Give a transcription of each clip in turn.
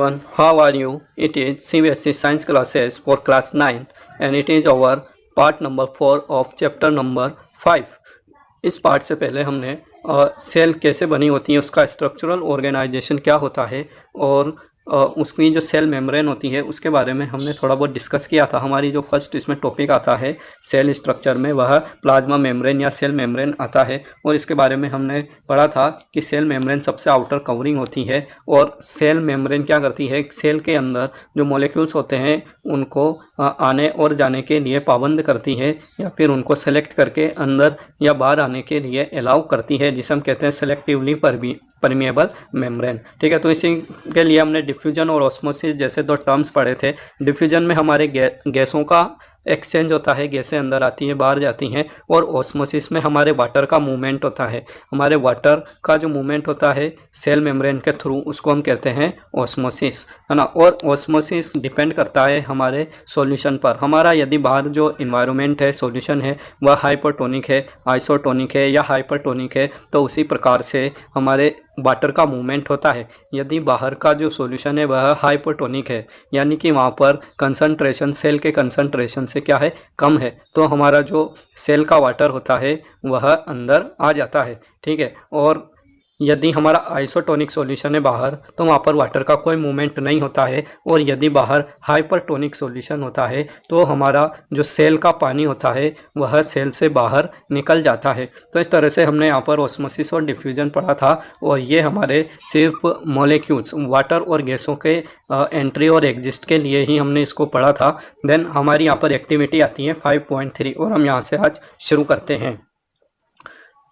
Everyone, how are you? It is Cbse Science classes for class 9 and it is our part number 4 of chapter number 5. इस part से पहले हमने cell कैसे बनी होती है, उसका स्ट्रक्चरल ऑर्गेनाइजेशन क्या होता है और उसकी जो सेल मेम्ब्रेन होती है उसके बारे में हमने थोड़ा बहुत डिस्कस किया था। हमारी जो फर्स्ट इसमें टॉपिक आता है सेल स्ट्रक्चर में वह प्लाज्मा मेम्ब्रेन या सेल मेम्ब्रेन आता है और इसके बारे में हमने पढ़ा था कि सेल मेम्ब्रेन सबसे आउटर कवरिंग होती है और सेल मेम्ब्रेन क्या करती है, सेल के अंदर जो मॉलिक्यूल्स होते हैं उनको आने और जाने के लिए पाबंद करती है या फिर उनको सेलेक्ट करके अंदर या बाहर आने के लिए अलाउ करती है, जिसे हम कहते हैं सेलेक्टिवली परमिएबल मेम्ब्रेन। ठीक है, तो इसी के लिए हमने डिफ्यूजन और ऑस्मोसिस जैसे दो टर्म्स पढ़े थे। डिफ्यूजन में हमारे गैसों का एक्सचेंज होता है, गैसें अंदर आती हैं बाहर जाती हैं, और ऑस्मोसिस में हमारे वाटर का मूवमेंट होता है। हमारे वाटर का जो मूवमेंट होता है सेल मेम्ब्रेन के थ्रू उसको हम कहते हैं ऑस्मोसिस, है ना। और ऑस्मोसिस डिपेंड करता है हमारे सॉल्यूशन पर। हमारा यदि बाहर जो इन्वायरमेंट है, सॉल्यूशन है, वह हाइपोटोनिक है, आइसोटोनिक है या हाइपरटोनिक है, तो उसी प्रकार से हमारे वाटर का मूवमेंट होता है। यदि बाहर का जो सॉल्यूशन है वह हाइपोटोनिक है, यानी कि वहाँ पर कंसंट्रेशन सेल के कंसंट्रेशन से क्या है, कम है, तो हमारा जो सेल का वाटर होता है वह अंदर आ जाता है। ठीक है, और यदि हमारा आइसोटोनिक सॉल्यूशन है बाहर, तो वहाँ पर वाटर का कोई मूवमेंट नहीं होता है। और यदि बाहर हाइपरटोनिक सॉल्यूशन होता है तो हमारा जो सेल का पानी होता है वह सेल से बाहर निकल जाता है। तो इस तरह से हमने यहाँ पर ऑस्मोसिस और डिफ्यूजन पढ़ा था और ये हमारे सिर्फ मॉलिक्यूल्स वाटर और गैसों के एंट्री और एग्जिस्ट के लिए ही हमने इसको पढ़ा था। देन हमारी यहाँ पर एक्टिविटी आती है 5.3 और हम यहाँ से आज शुरू करते हैं।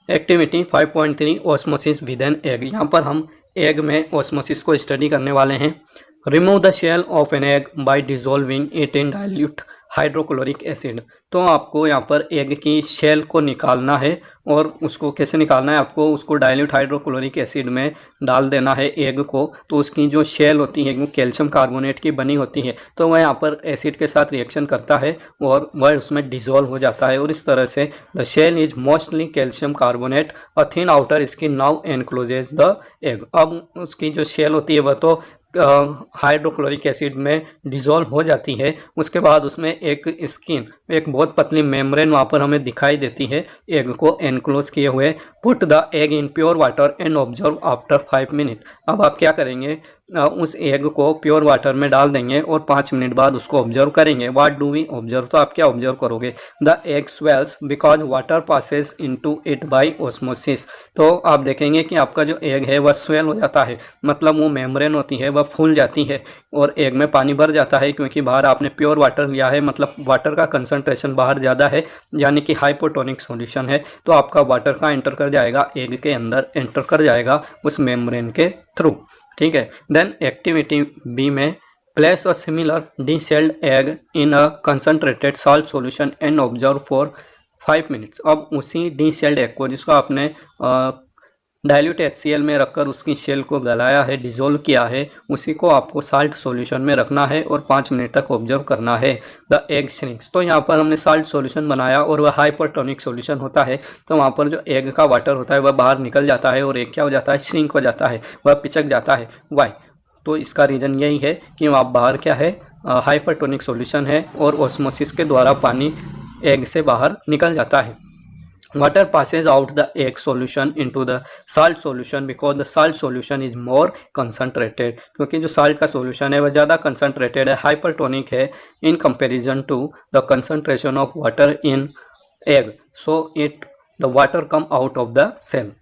Activity 5.3 osmosis with an egg. यहाँ पर हम एग में ऑस्मोसिस को स्टडी करने वाले हैं। Remove the shell of an egg by dissolving it in dilute hydrochloric acid. तो आपको यहाँ पर एग की शेल को निकालना है और उसको कैसे निकालना है, आपको उसको डाइल्यूट हाइड्रोक्लोरिक एसिड में डाल देना है एग को। तो उसकी जो शेल होती है वो कैल्शियम कार्बोनेट की बनी होती है, तो वह यहाँ पर एसिड के साथ रिएक्शन करता है और वह उसमें डिजोल्व हो जाता है। और इस तरह से the shell is mostly calcium carbonate, a thin outer skin now encloses the egg. अब उसकी जो शेल होती है वह तो हाइड्रोक्लोरिक एसिड में डिजोल्व हो जाती है, उसके बाद उसमें एक स्किन, एक बहुत पतली मेम्ब्रेन वहाँ पर हमें दिखाई देती है एग को एनक्लोज किए हुए। Put the egg in pure water and observe after 5 minute. अब आप क्या करेंगे, उस एग को प्योर वाटर में डाल देंगे और 5 मिनट बाद उसको ऑब्जर्व करेंगे। व्हाट डू वी ऑब्जर्व, तो आप क्या ऑब्जर्व करोगे, the egg swells because water passes into it by osmosis. तो आप देखेंगे कि आपका जो एग है वह स्वेल हो जाता है, मतलब वो मेम्ब्रेन होती है वह फूल जाती है और एग में पानी भर जाता है, क्योंकि बाहर आपने प्योर वाटर लिया है, मतलब वाटर का कंसंट्रेशन बाहर ज़्यादा है, यानी कि हाइपोटोनिक सॉल्यूशन है। तो आपका वाटर का एंटर कर जाएगा एग के अंदर, एंटर कर जाएगा उस मेम्ब्रेन के थ्रू। ठीक है, देन एक्टिविटी बी में place a similar deshelled egg in a concentrated salt solution and observe for 5 minutes. अब उसी डीसेल्ड एग को, जिसको आपने डाइल्यूट HCl में रखकर उसकी शेल को गलाया है, डिजोल्व किया है, उसी को आपको साल्ट सॉल्यूशन में रखना है और 5 मिनट तक ऑब्जर्व करना है। The egg shrinks. तो यहाँ पर हमने साल्ट सॉल्यूशन बनाया और वह हाइपरटोनिक सॉल्यूशन होता है, तो वहाँ पर जो एग का वाटर होता है वह बाहर निकल जाता है और एग क्या हो जाता है, श्रिंक हो जाता है, वह पिचक जाता है। वाई, तो इसका रीज़न यही है कि वहाँ बाहर क्या है, हाइपरटोनिक सॉल्यूशन है और ऑस्मोसिस के द्वारा पानी एग से बाहर निकल जाता है। Water passes out the egg solution into the salt solution because the salt solution is more concentrated। क्योंकि जो salt का solution है वह ज़्यादा concentrated है, hypertonic है in comparison to the concentration of water in egg, so the water come out of the cell।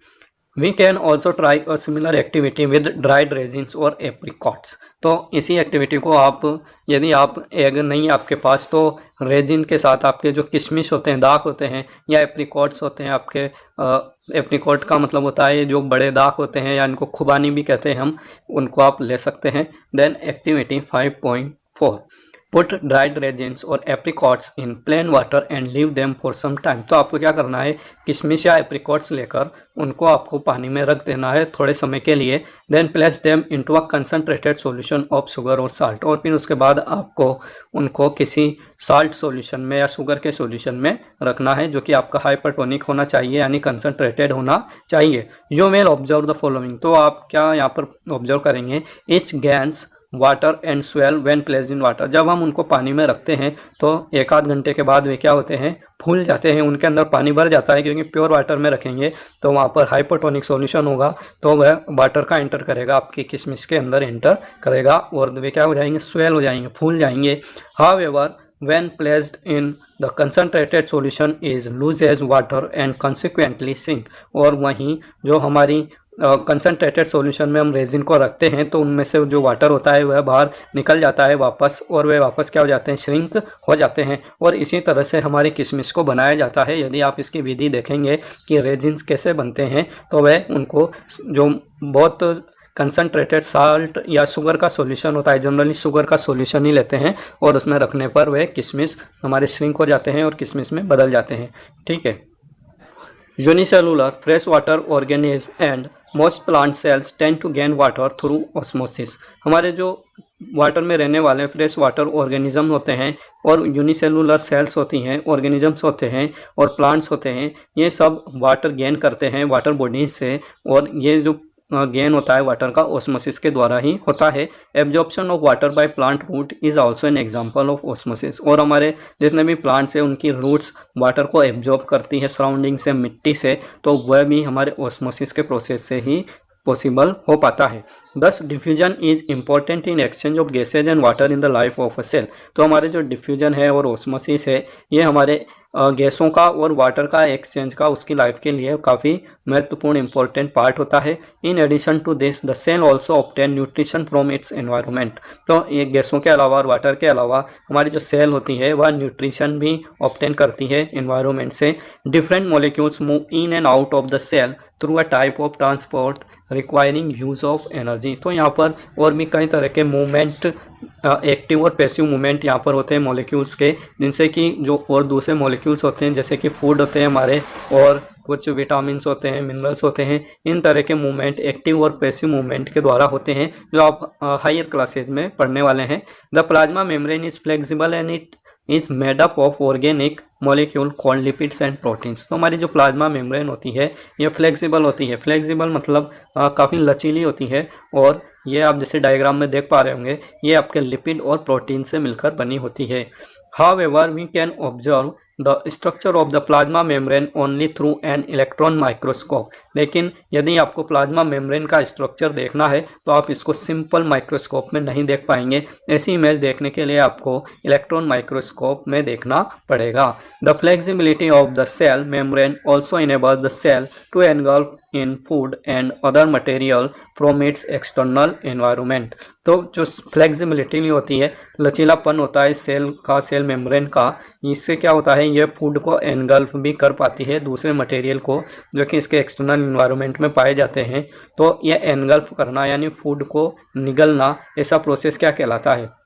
We can also try a similar activity with dried raisins or apricots। तो इसी activity को आप, यदि आप egg नहीं आपके पास, तो resin के साथ आपके जो किशमिश होते हैं, दाख होते हैं, या एप्रिकॉट्स होते हैं आपके, एप्रिकॉट का मतलब होता है जो बड़े दाख होते हैं या इनको खुबानी भी कहते हैं हम, उनको आप ले सकते हैं। Then activity 5.4 put dried raisins और apricots in plain water and leave them for some time. तो आपको क्या करना है, किशमिश या एप्रिकॉट्स लेकर उनको आपको पानी में रख देना है थोड़े समय के लिए। Then place them into a concentrated solution of sugar और साल्ट। और फिर उसके बाद आपको उनको किसी साल्ट सॉल्यूशन में या शुगर के सॉल्यूशन में रखना है, जो कि आपका हाइपरटोनिक होना चाहिए, यानी कंसनट्रेटेड होना चाहिए। You will observe the following. तो आप क्या यहाँ पर ऑब्जर्व करेंगे, etch gas water and swell when placed in water. जब हम उनको पानी में रखते हैं तो एक आध घंटे के बाद वे क्या होते हैं, फूल जाते हैं, उनके अंदर पानी भर जाता है, क्योंकि प्योर वाटर में रखेंगे तो वहाँ पर हाइपोटोनिक सॉल्यूशन होगा, तो वह वाटर का एंटर करेगा, आपकी किशमिश के अंदर एंटर करेगा और वे क्या हो जाएंगे, स्वेल हो जाएंगे, फूल जाएंगे। However when placed in the concentrated solution is loses water and consequently sink। और वहीं जो हमारी कंसनट्रेटेड सॉल्यूशन में हम रेजिन को रखते हैं तो उनमें से जो वाटर होता है वह बाहर निकल जाता है वापस, और वे वापस क्या हो जाते हैं, श्रिंक हो जाते हैं। और इसी तरह से हमारी किशमिश को बनाया जाता है। यदि आप इसकी विधि देखेंगे कि रेजिन्स कैसे बनते हैं तो वह उनको जो बहुत कंसनट्रेटेड साल्ट या शुगर का सॉल्यूशन होता है, जनरली शुगर का सॉल्यूशन ही लेते हैं और उसमें रखने पर वे किशमिश हमारे श्रिंक हो जाते हैं और किशमिश में बदल जाते हैं। ठीक है। Unicellular fresh water organism and most plant cells tend to gain water through osmosis. हमारे जो वाटर में रहने वाले फ्रेश वाटर ऑर्गेनिज्म होते हैं और यूनिसेलुलर सेल्स होती हैं, ऑर्गेनिजम्स होते हैं और प्लांट्स होते हैं, ये सब वाटर गेन करते हैं वाटर बॉडीज से, और ये जो गेन होता है वाटर का ऑस्मोसिस के द्वारा ही होता है। Absorption of water by plant root is also an example of osmosis. और हमारे जितने भी प्लांट्स हैं उनकी रूट्स वाटर को एब्जॉर्ब करती है सराउंडिंग से, मिट्टी से, तो वह भी हमारे ऑस्मोसिस के प्रोसेस से ही पॉसिबल हो पाता है। Thus diffusion is important in exchange of gases and water in the life of a cell. तो हमारे जो डिफ्यूजन है और ऑस्मोसिस है ये हमारे गैसों का और वाटर का एक्सचेंज का उसकी लाइफ के लिए काफ़ी महत्वपूर्ण इंपॉर्टेंट पार्ट होता है। In addition to this the cell also obtain nutrition from its environment. तो ये गैसों के अलावा और वाटर के अलावा हमारी जो सेल होती है वह न्यूट्रिशन भी ऑब्टेन करती है एनवायरनमेंट से। Different molecules move in and out of the cell through a type of transport requiring use of energy. तो यहाँ पर और भी कई तरह के मूवमेंट, एक्टिव और पैसिव मूवमेंट यहाँ पर होते हैं मॉलिक्यूल्स के, जिनसे कि जो और दूसरे मॉलिक्यूल्स होते हैं जैसे कि फूड होते हैं हमारे और कुछ विटामिन्स होते हैं, मिनरल्स होते हैं, इन तरह के मूवमेंट एक्टिव और पैसिव मूवमेंट के द्वारा होते हैं जो आप हायर क्लासेज में पढ़ने वाले हैं। The plasma membrane is flexible and it is made up of organic molecule called lipids and proteins. तो हमारी जो प्लाज्मा मेम्ब्रेन होती है ये फ्लेक्सिबल होती है। फ्लेक्सिबल मतलब काफ़ी लचीली होती है, और ये आप जैसे डायग्राम में देख पा रहे होंगे ये आपके लिपिड और प्रोटीन से मिलकर बनी होती है। However, we can observe the structure of the plasma membrane only through an electron microscope। लेकिन यदि आपको प्लाज्मा मेम्ब्रेन का स्ट्रक्चर देखना है तो आप इसको सिंपल माइक्रोस्कोप में नहीं देख पाएंगे। ऐसी इमेज देखने के लिए आपको इलेक्ट्रॉन माइक्रोस्कोप में देखना पड़ेगा। The flexibility of the cell membrane also enables the cell to engulf in food and other material from its external environment. तो जो फ्लेक्सिबिलिटी होती है, लचीलापन होता है सेल का, सेल मेम्ब्रेन का, इससे क्या होता है ये फूड को एनगल्फ भी कर पाती है दूसरे मटेरियल को जो कि इसके एक्सटर्नल एनवायरनमेंट में पाए जाते हैं। तो ये एनगल्फ करना यानी फूड को निगलना, ऐसा प्रोसेस क्या कहलाता है?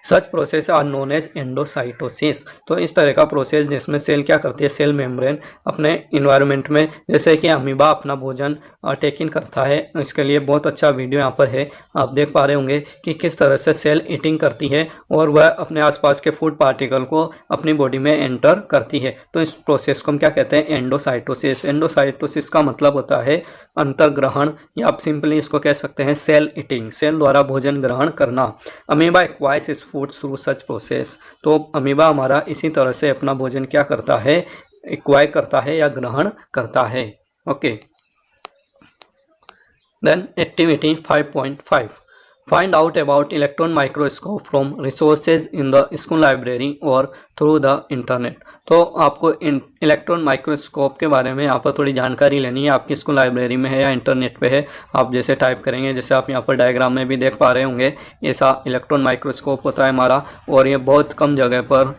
Such process are known as endocytosis. तो इस तरह का प्रोसेस जिसमें सेल क्या करती है, सेल मेम्ब्रेन अपने इन्वायरमेंट में, जैसे कि अमीबा अपना भोजन टेक इन करता है, इसके लिए बहुत अच्छा वीडियो यहाँ पर है, आप देख पा रहे होंगे कि किस तरह से सेल ईटिंग करती है और वह अपने आसपास के फूड पार्टिकल को अपनी बॉडी में एंटर करती है। तो इस प्रोसेस को हम क्या कहते हैं? एंडोसाइटोसिस। एंडोसाइटोसिस का मतलब होता है अंतर्ग्रहण, या आप सिंपली इसको कह सकते हैं सेल ईटिंग, सेल द्वारा भोजन ग्रहण करना। Amoeba acquires its food through such process. तो अमीबा हमारा इसी तरह से अपना भोजन क्या करता है, एक्वायर करता है या ग्रहण करता है। Okay, then activity 5.5 find out about electron microscope from resources in the school library और थ्रू द इंटरनेट। तो आपको इलेक्ट्रॉन माइक्रोस्कोप के बारे में यहाँ पर थोड़ी जानकारी लेनी है, आपकी स्कूल लाइब्रेरी में है या इंटरनेट पे है। आप जैसे टाइप करेंगे, जैसे आप यहाँ पर डायग्राम में भी देख पा रहे होंगे, ऐसा इलेक्ट्रॉन माइक्रोस्कोप होता है हमारा, और ये बहुत कम जगह पर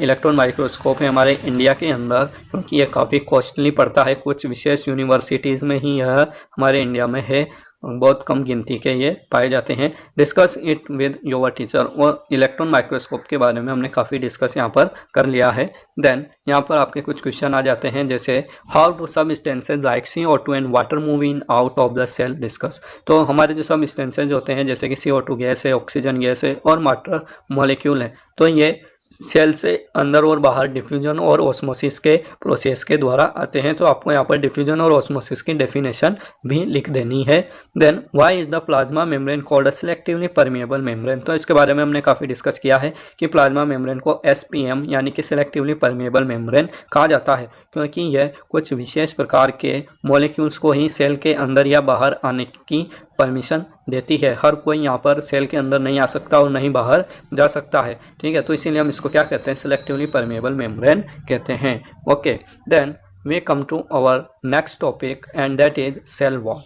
इलेक्ट्रॉन माइक्रोस्कोप है हमारे इंडिया के अंदर, क्योंकि ये काफ़ी कॉस्टली पड़ता है। कुछ विशेष यूनिवर्सिटीज़ में ही यह हमारे इंडिया में है, बहुत कम गिनती के ये पाए जाते हैं। Discuss it with your teacher. और इलेक्ट्रॉन माइक्रोस्कोप के बारे में हमने काफ़ी डिस्कस यहाँ पर कर लिया है। देन यहाँ पर आपके कुछ क्वेश्चन आ जाते हैं, जैसे how do substances like CO2 and water move in out of the cell discuss. तो हमारे जो सबस्टेंसेज होते हैं जैसे कि CO2 गैस है, ऑक्सीजन गैस है और वाटर मॉलिक्यूल है, तो ये सेल से अंदर और बाहर डिफ्यूजन और ऑस्मोसिस के प्रोसेस के द्वारा आते हैं। तो आपको यहाँ पर डिफ्यूजन और ऑस्मोसिस की डेफिनेशन भी लिख देनी है। Then why is the plasma membrane called a selectively permeable membrane. तो इसके बारे में हमने काफ़ी डिस्कस किया है कि प्लाज्मा मेम्ब्रेन को SPM यानी कि सिलेक्टिवली परमिएबल मेम्ब्रेन कहा जाता है, क्योंकि यह कुछ विशेष प्रकार के मॉलिक्यूल्स को ही सेल के अंदर या बाहर आने की परमिशन देती है। हर कोई यहाँ पर सेल के अंदर नहीं आ सकता और नहीं बाहर जा सकता है, ठीक है। तो इसीलिए हम इसको क्या कहते हैं, सिलेक्टिवली परमिएबल मेम्ब्रेन कहते हैं। Okay, then we come to our next topic and that is cell wall.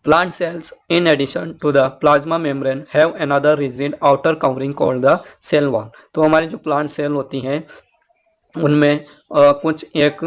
Plant cells, in addition to the plasma membrane, have another rigid outer covering called the cell wall। तो हमारी जो plant cell होती हैं उनमें कुछ एक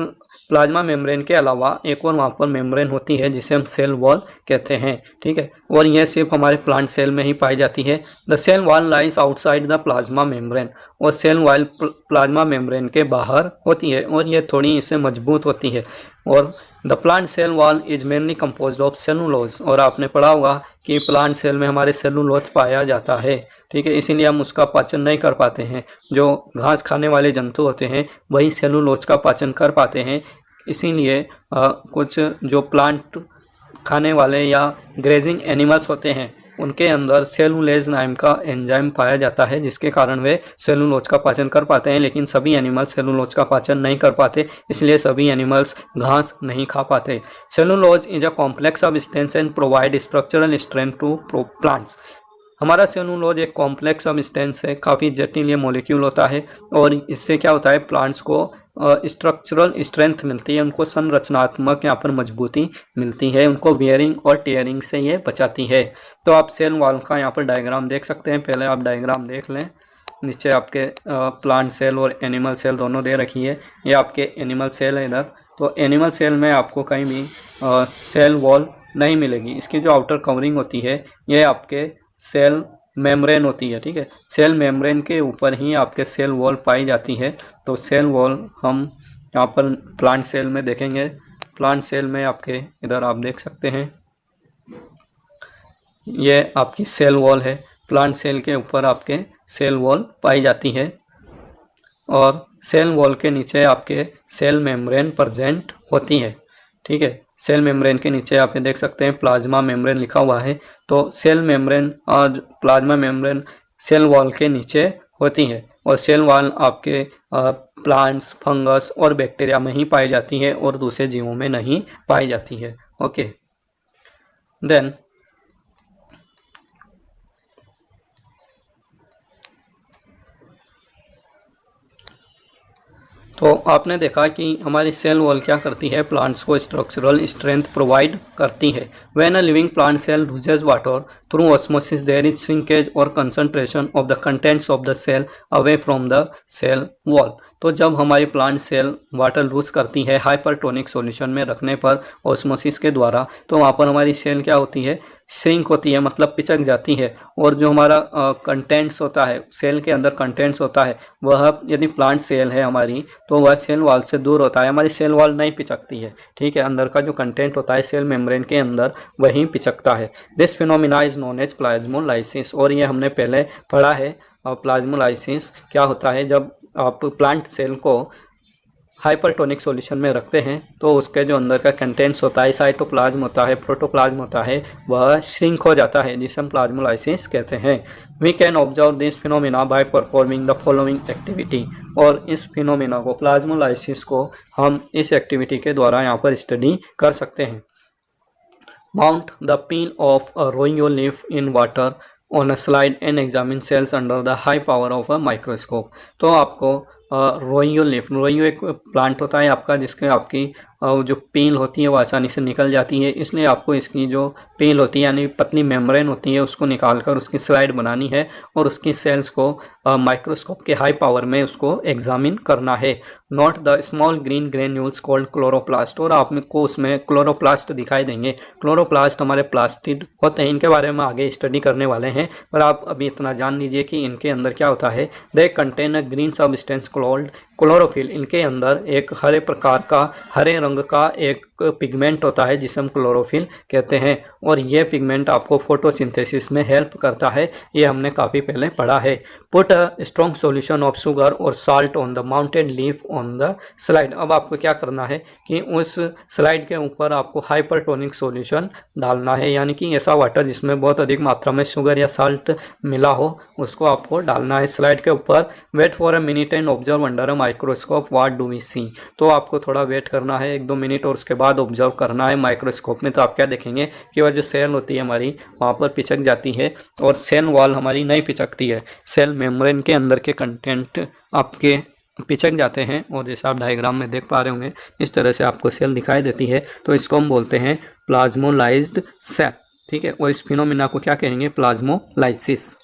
plasma membrane के अलावा एक और वहाँ पर मेम्ब्रेन होती है जिसे हम सेल वॉल कहते हैं, ठीक है। और यह सिर्फ हमारे प्लांट सेल में ही पाई जाती है। The cell wall lies outside the plasma membrane. और सेल वॉल प्लाज्मा मेम्ब्रेन के बाहर होती है और यह थोड़ी इससे मजबूत होती है। और the plant cell wall is mainly composed of cellulose. और आपने पढ़ा होगा कि प्लांट सेल में हमारे सेलुलोज पाया जाता है, ठीक है। इसीलिए हम उसका पाचन नहीं कर पाते हैं। जो घास खाने वाले जंतु होते हैं वही सेलुलोज का पाचन कर पाते हैं। इसीलिए कुछ जो प्लांट खाने वाले या ग्रेजिंग एनिमल्स होते हैं उनके अंदर सेलुलेज नाम का एंजाइम पाया जाता है, जिसके कारण वे सेलुलोज का पाचन कर पाते हैं। लेकिन सभी एनिमल्स सेलुलोज का पाचन नहीं कर पाते, इसलिए सभी एनिमल्स घास नहीं खा पाते। Cellulose is a complex substance and provide structural strength to plants. हमारा सेलुलोज एक कॉम्प्लेक्स सब्सटेंस है, काफ़ी जटिल ये मॉलिक्यूल होता है और इससे क्या होता है, प्लांट्स को स्ट्रक्चरल स्ट्रेंथ मिलती है, उनको संरचनात्मक यहाँ पर मजबूती मिलती है, उनको वेयरिंग और टेयरिंग से ये बचाती है। तो आप सेल वॉल का यहाँ पर डायग्राम देख सकते हैं। पहले आप डायग्राम देख लें। नीचे आपके प्लांट सेल और एनिमल सेल दोनों दे रखी है। ये आपके एनिमल सेल है इधर। तो एनिमल सेल में आपको कहीं भी सेल वॉल नहीं मिलेगी। इसकी जो आउटर कवरिंग होती है ये आपके सेल मेम्ब्रेन होती है, ठीक है। सेल मेम्ब्रेन के ऊपर ही आपके सेल वॉल पाई जाती है। तो सेल वॉल हम यहाँ पर प्लांट सेल में देखेंगे। प्लांट सेल में आपके इधर आप देख सकते हैं, ये आपकी सेल वॉल है। प्लांट सेल के ऊपर आपके सेल वॉल पाई जाती है और सेल वॉल के नीचे आपके सेल मेम्ब्रेन प्रेजेंट होती है, ठीक है। सेल मेम्ब्रेन के नीचे आप देख सकते हैं प्लाज्मा मेम्ब्रेन लिखा हुआ है। तो सेल मेम्ब्रेन और प्लाज्मा मेम्ब्रेन सेल वॉल के नीचे होती है और सेल वॉल आपके प्लांट्स, फंगस और बैक्टीरिया में ही पाई जाती है और दूसरे जीवों में नहीं पाई जाती है। ओके, देन तो आपने देखा कि हमारी सेल वॉल क्या करती है, प्लांट्स को स्ट्रक्चरल स्ट्रेंथ प्रोवाइड करती है। When a living plant cell loses water through osmosis there is shrinkage और concentration of the contents of the cell away from the cell wall. तो जब हमारी प्लांट सेल वाटर लूज करती है hypertonic solution में रखने पर ऑस्मोसिस के द्वारा, तो वहाँ पर हमारी सेल क्या होती है, श्रिंक होती है, मतलब पिचक जाती है। और जो हमारा कंटेंट्स होता है, सेल के अंदर कंटेंट्स होता है, वह यदि प्लांट सेल है हमारी तो वह सेल वॉल से दूर होता है। हमारी सेल वॉल नहीं पिचकती है, ठीक है। अंदर का जो कंटेंट होता है सेल मेम्ब्रेन के अंदर वही पिचकता है। This phenomena is known as plasmolysis. और ये हमने पहले पढ़ा है। प्लाज्मोलाइसिस क्या होता है, जब आप प्लांट सेल को हाइपरटोनिक सॉल्यूशन में रखते हैं तो उसके जो अंदर का कंटेंट्स होता है, साइटोप्लाज्म होता है, प्रोटोप्लाज्म होता है, वह श्रिंक हो जाता है, जिसे हम प्लाज्मोलाइसिस कहते हैं। We can observe this phenomena by performing the following activity. और इस फिनोमिना को, प्लाज्मोलाइसिस को हम इस एक्टिविटी के द्वारा यहाँ पर स्टडी कर सकते हैं। Mount the peel of a रोइंग leaf in water on a slide and examine cells under the high power of a microscope. तो आपको रोइंग लीफ, रोइंग एक प्लांट होता है आपका जिसके आपकी जो पील होती है वो आसानी से निकल जाती है, इसलिए आपको इसकी जो पील होती है यानी पतली मेम्ब्रेन होती है उसको निकालकर उसकी स्लाइड बनानी है और उसकी सेल्स को माइक्रोस्कोप के हाई पावर में उसको एग्जामिन करना है। Note the small green granules called chloroplast. और आपको उसमें क्लोरोप्लास्ट दिखाई देंगे। क्लोरोप्लास्ट हमारे प्लास्टिड होते हैं, इनके बारे में आगे स्टडी करने वाले हैं, पर आप अभी इतना जान लीजिए कि इनके अंदर क्या होता है। They contain a green substance called chlorophyll. इनके अंदर एक हरे प्रकार का, हरे रंग रंग का एक पिगमेंट होता है जिसे हम क्लोरोफिल कहते हैं, और ये पिगमेंट आपको फोटोसिंथेसिस में हेल्प करता है, ये हमने काफ़ी पहले पढ़ा है। Put a strong solution of sugar और salt on the mountain leaf on the slide. अब आपको क्या करना है कि उस स्लाइड के ऊपर आपको हाइपरटोनिक सॉल्यूशन डालना है, यानी कि ऐसा वाटर जिसमें बहुत अधिक मात्रा में शुगर या साल्ट मिला हो उसको आपको डालना है स्लाइड के ऊपर। Wait for a minute and observe under a microscope what do we see. तो आपको थोड़ा वेट करना है 1-2 मिनट और उसके बाद ऑब्जर्व करना है माइक्रोस्कोप में। तो आप क्या देखेंगे कि वह जो सेल होती है हमारी वहाँ पर पिचक जाती है और सेल वॉल हमारी नहीं पिचकती है, सेल मेम्ब्रेन के अंदर के कंटेंट आपके पिचक जाते हैं, और जैसे आप डायग्राम में देख पा रहे होंगे इस तरह से आपको सेल दिखाई देती है। तो इसको हम बोलते हैं प्लाज्मोलाइज्ड सेल, ठीक है, और इस फिनोमिना को क्या कहेंगे, plasmolysis.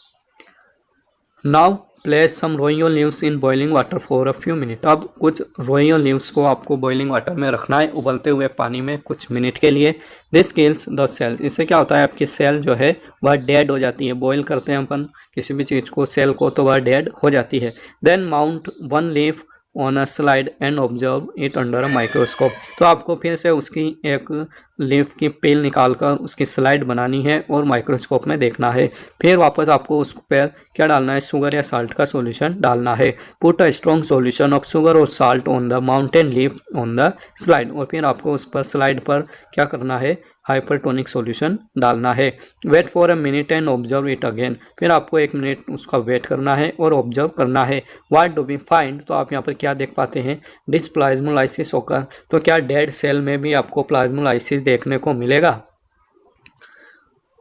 Now place some rhoeo leaves in boiling water for a few minute. अब कुछ रोइयो लीव्स को आपको बॉइलिंग वाटर में रखना है, उबलते हुए पानी में कुछ मिनट के लिए। This kills the cells. इससे क्या होता है, आपकी सेल जो है वह डेड हो जाती है। बॉईल करते हैं अपन किसी भी चीज़ को, सेल को, तो वह डेड हो जाती है। Then mount 1 leaf on a slide and observe it under a microscope. तो आपको फिर से उसकी एक लीफ की पेल निकालकर उसकी स्लाइड बनानी है और माइक्रोस्कोप में देखना है। फिर वापस आपको उस पर क्या डालना है, शुगर या साल्ट का सॉल्यूशन डालना है। Put a strong solution of sugar और salt on the mountain leaf on the slide. और फिर आपको उस पर स्लाइड पर क्या करना है, हाइपरटोनिक सॉल्यूशन डालना है। Wait for a minute and observe it again. फिर आपको 1 मिनट उसका वेट करना है और ऑब्जर्व करना है। What do we find. तो आप यहाँ पर क्या देख पाते हैं, डिस प्लाज्मोलाइसिस होकर। तो क्या डेड सेल में भी आपको प्लाज्मोलाइसिस देखने को मिलेगा।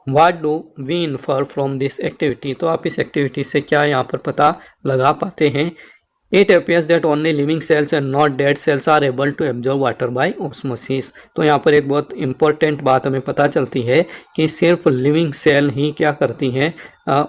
What do we infer from this activity. तो आप इस एक्टिविटी से क्या यहाँ पर पता लगा पाते हैं, It appears that only living cells and not dead cells are able to absorb water by osmosis। तो यहाँ पर एक बहुत इंपॉर्टेंट बात हमें पता चलती है कि सिर्फ लिविंग सेल ही क्या करती हैं,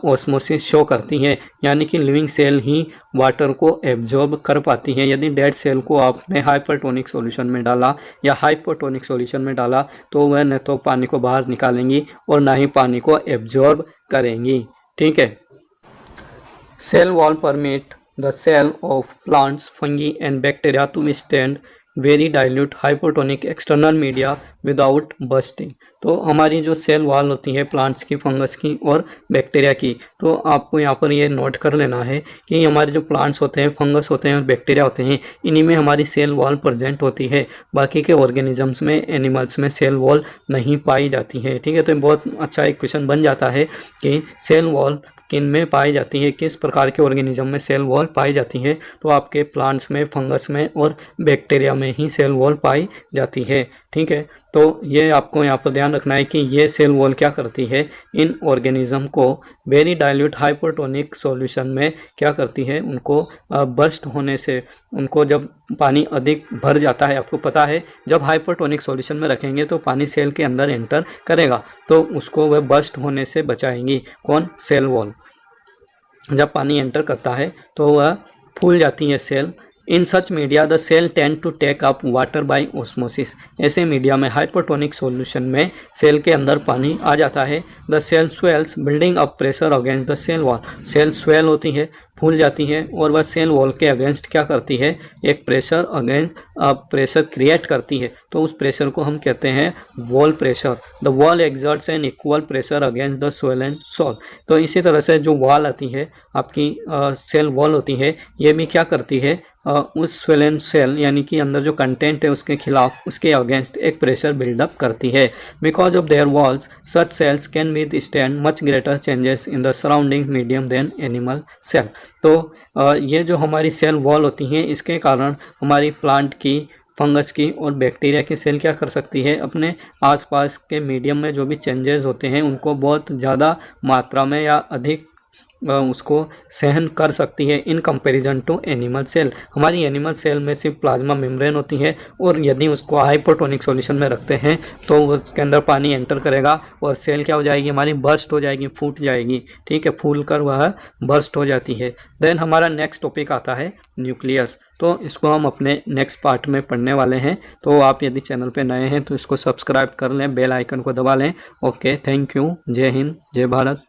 ऑस्मोसिस शो करती हैं, यानी कि लिविंग सेल ही वाटर को एब्जॉर्ब कर पाती हैं। यदि डेड सेल को आपने हाइपरटोनिक सॉल्यूशन में डाला या हाइपोटोनिक सॉल्यूशन में डाला तो वह न तो पानी को बाहर निकालेंगी और ना ही पानी को एब्जॉर्ब करेंगी, ठीक है। Cell wall permit the cell of plants, fungi and bacteria to withstand very dilute hypotonic external media without bursting। तो हमारी जो सेल वॉल होती है प्लांट्स की, फंगस की और बैक्टीरिया की, तो आपको यहाँ पर ये नोट कर लेना है कि हमारे जो प्लांट्स होते हैं, फंगस होते हैं और बैक्टीरिया होते हैं, इन्हीं में हमारी सेल वॉल प्रेजेंट होती है। बाकी के ऑर्गेनिजम्स में, एनिमल्स में सेल वॉल नहीं पाई जाती है, ठीक है। तो बहुत अच्छा एक क्वेश्चन बन जाता है कि सेल वॉल किन में पाई जाती है, किस प्रकार के ऑर्गेनिज्म में सेल वॉल पाई जाती है। तो आपके प्लांट्स में, फंगस में और बैक्टीरिया में ही सेल वॉल पाई जाती है, ठीक है। तो ये आपको यहाँ पर ध्यान रखना है कि ये सेल वॉल क्या करती है, इन ऑर्गेनिज्म को वेरी डाइल्यूट हाइपोटोनिक सॉल्यूशन में क्या करती है, उनको बर्स्ट होने से, उनको जब पानी अधिक भर जाता है, आपको पता है जब हाइपोटोनिक सॉल्यूशन में रखेंगे तो पानी सेल के अंदर एंटर करेगा, तो उसको वह बर्स्ट होने से बचाएंगी। कौन, सेल वॉल। जब पानी एंटर करता है तो वह फूल जाती है cell. In such media the cell tend to take up water by osmosis. ऐसे मीडिया में हाइपोटोनिक सॉल्यूशन में सेल के अंदर पानी आ जाता है। The cell swells building up pressure against the cell wall. Cell swell होती है, फूल जाती है और वह सेल वॉल के अगेंस्ट क्या करती है, एक प्रेशर अगेंस्ट प्रेशर क्रिएट करती है। तो उस प्रेशर को हम कहते हैं wall pressure. The wall exerts an equal pressure against the swollen cell. तो इसी तरह से जो वॉल आती है आपकी, सेल वॉल होती है, ये भी क्या करती है, उस स्वेलन सेल यानी कि अंदर जो कंटेंट है उसके खिलाफ, उसके अगेंस्ट एक प्रेशर बिल्डअप करती है। Because of their walls such cells can withstand much greater changes in the surrounding medium than animal cell. तो ये जो हमारी सेल वॉल होती हैं, इसके कारण हमारी प्लांट की, फंगस की और बैक्टीरिया की सेल क्या कर सकती है, अपने आसपास के मीडियम में जो भी चेंजेस होते हैं उनको बहुत ज़्यादा मात्रा में या अधिक उसको सहन कर सकती है in comparison to animal cell. हमारी एनिमल सेल में सिर्फ प्लाज्मा मेम्ब्रेन होती है और यदि उसको हाइपोटोनिक सॉल्यूशन में रखते हैं तो उसके अंदर पानी एंटर करेगा और सेल क्या हो जाएगी, हमारी बर्स्ट हो जाएगी, फूट जाएगी, ठीक है, फूल कर वह बर्स्ट हो जाती है। देन हमारा नेक्स्ट टॉपिक आता है न्यूक्लियस। तो इसको हम अपने नेक्स्ट पार्ट में पढ़ने वाले हैं। तो आप यदि चैनल पे नए हैं तो इसको सब्सक्राइब कर लें, बेल आइकन को दबा लें। Okay, thank you. जय हिंद, जय भारत।